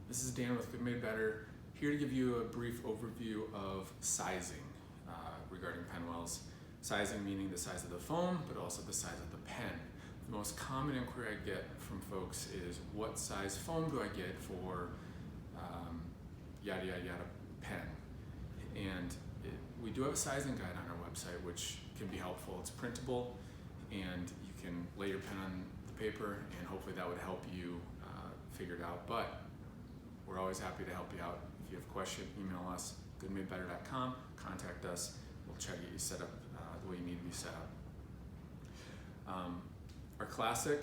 This is Dan with Good Made Better, here to give you a brief overview of sizing regarding Penwells. Sizing meaning the size of the foam, but also the size of the pen. The most common inquiry I get from folks is, what size foam do I get for yada yada yada pen? And we do have a sizing guide on our website which can be helpful. It's printable and you can lay your pen on the paper and hopefully that would help you figure it out. But we're always happy to help you out. If you have a question, email us, goodmadebetter.com, contact us. We'll try to get you set up the way you need to be set up. Our classic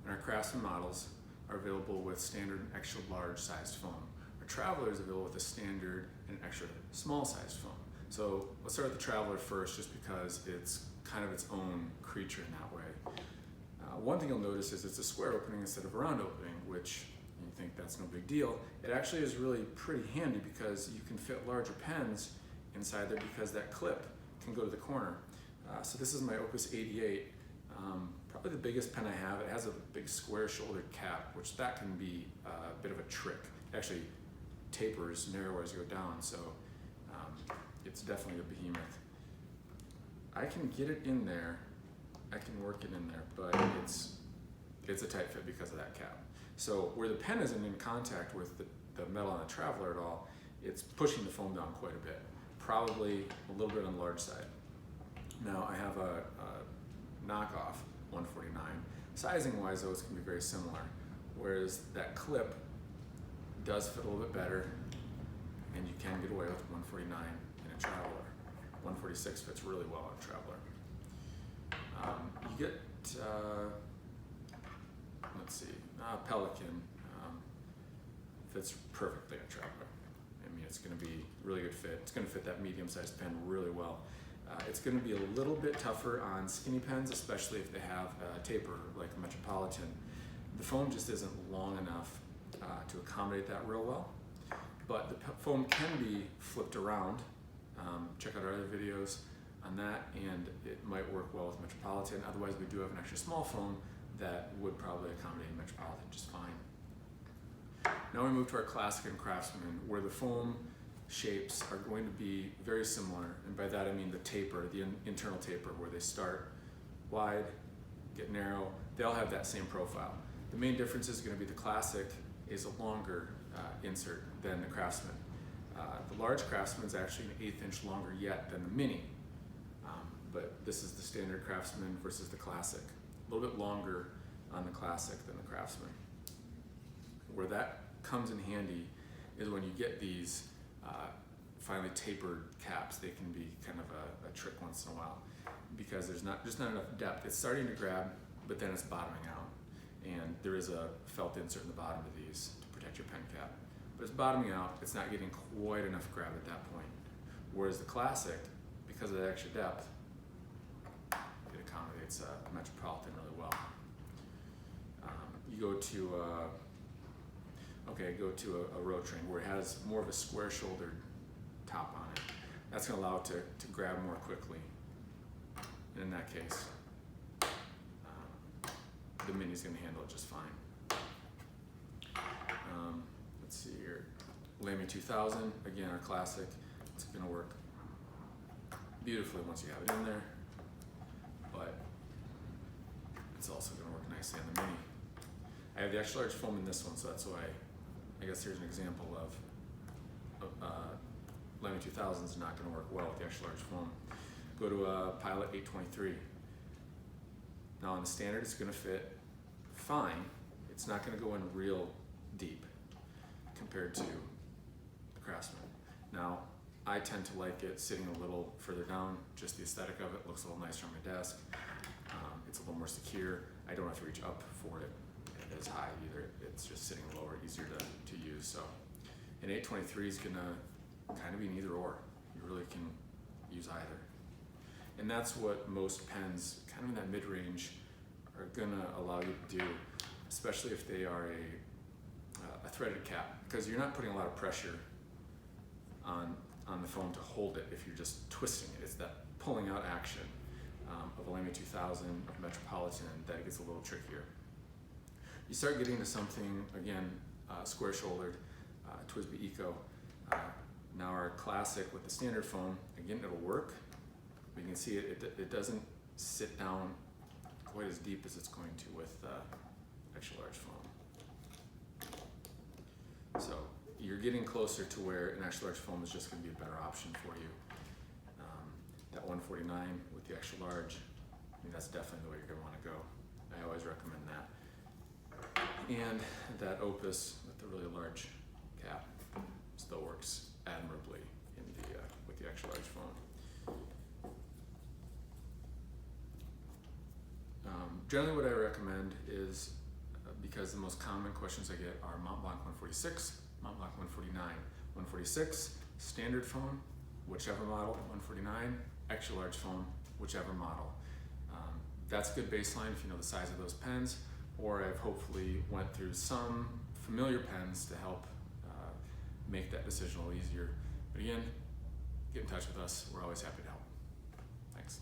and our craftsman models are available with standard and extra large sized foam. Our Traveler is available with a standard and extra small sized foam. So let's start with the Traveler first, just because it's kind of its own creature in that way. One thing you'll notice is it's a square opening instead of a round opening, which you think that's no big deal. It actually is really pretty handy because you can fit larger pens inside there because that clip can go to the corner. So this is my Opus 88, probably the biggest pen I have. It has a big square shouldered cap, which that can be a bit of a trick. It actually tapers narrower as you go down, so it's definitely a behemoth. I can get it in there, I can work it in there, but it's a tight fit because of that cap. So where the pen isn't in contact with the metal on the Traveler at all, it's pushing the foam down quite a bit, probably a little bit on the large side. Now I have a knockoff 149. Sizing wise though, it's going to be very similar, whereas that clip does fit a little bit better and you can get away with 149 in a Traveler. 146 fits really well in a Traveler. You get, let's see, Pelican fits perfectly in a Traveler. I mean, it's going to be a really good fit. It's going to fit that medium-sized pen really well. It's going to be a little bit tougher on skinny pens, especially if they have a taper like a Metropolitan. The foam just isn't long enough to accommodate that real well, but the foam can be flipped around. Check out our other videos on that, and it might work well with Metropolitan. Otherwise, we do have an extra small foam that would probably accommodate Metropolitan just fine. Now we move to our Classic and Craftsman, where the foam shapes are going to be very similar, and by that I mean the taper, the internal taper, where they start wide, get narrow. They all have that same profile. The main difference is going to be the Classic is a longer insert than the Craftsman. The large Craftsman is actually an 1/8 inch longer yet than the Mini, but this is the standard Craftsman versus the Classic. A little bit longer on the Classic than the Craftsman. Where that comes in handy is when you get these finely tapered caps. They can be kind of a trick once in a while because there's just not enough depth. It's starting to grab, but then it's bottoming out, and there is a felt insert in the bottom of these to protect your pen cap. But it's bottoming out, it's not getting quite enough grab at that point. Whereas the Classic, because of the extra depth, it accommodates Metropolitan really well. You go to a road train where it has more of a square shouldered top on it. That's going to allow it to grab more quickly. And in that case, the Mini is going to handle it just fine. Let's see here. Lamy 2000, again our Classic. It's going to work beautifully once you have it in there, but it's also going to work nicely on the Mini. I have the extra large foam in this one, so that's why I guess here's an example of Lamy 2000 is not going to work well with the extra large foam. Go to a Pilot 823. Now on the standard, it's going to fit fine. It's not going to go in real deep compared to the Craftsman. Now, I tend to like it sitting a little further down. Just the aesthetic of it looks a little nicer on my desk. It's a little more secure. I don't have to reach up for it as high either. It's just sitting lower, easier to use. So an 823 is going to kind of be an either or. You really can use either. And that's what most pens, kind of in that mid-range, are going to allow you to do, especially if they are a threaded cap, because you're not putting a lot of pressure on the foam to hold it if you're just twisting it. It's that pulling out action of a Lamy 2000, of Metropolitan, that it gets a little trickier. You start getting to something, again, square-shouldered, TWSBI Eco. Now our classic with the standard foam, again, it'll work. But you can see it doesn't sit down quite as deep as it's going to with extra large foam. So you're getting closer to where an extra large foam is just going to be a better option for you. That 149 with the extra large, I mean, that's definitely the way you're going to want to go. I always recommend that. And that Opus with the really large cap still works admirably in the with the extra large foam. Generally what I recommend is, because the most common questions I get are Mont Blanc 146, Mont Blanc 149. 146, standard foam, whichever model, 149, extra large foam, whichever model. That's a good baseline if you know the size of those pens, or I've hopefully went through some familiar pens to help make that decision a little easier. But again, get in touch with us. We're always happy to help. Thanks.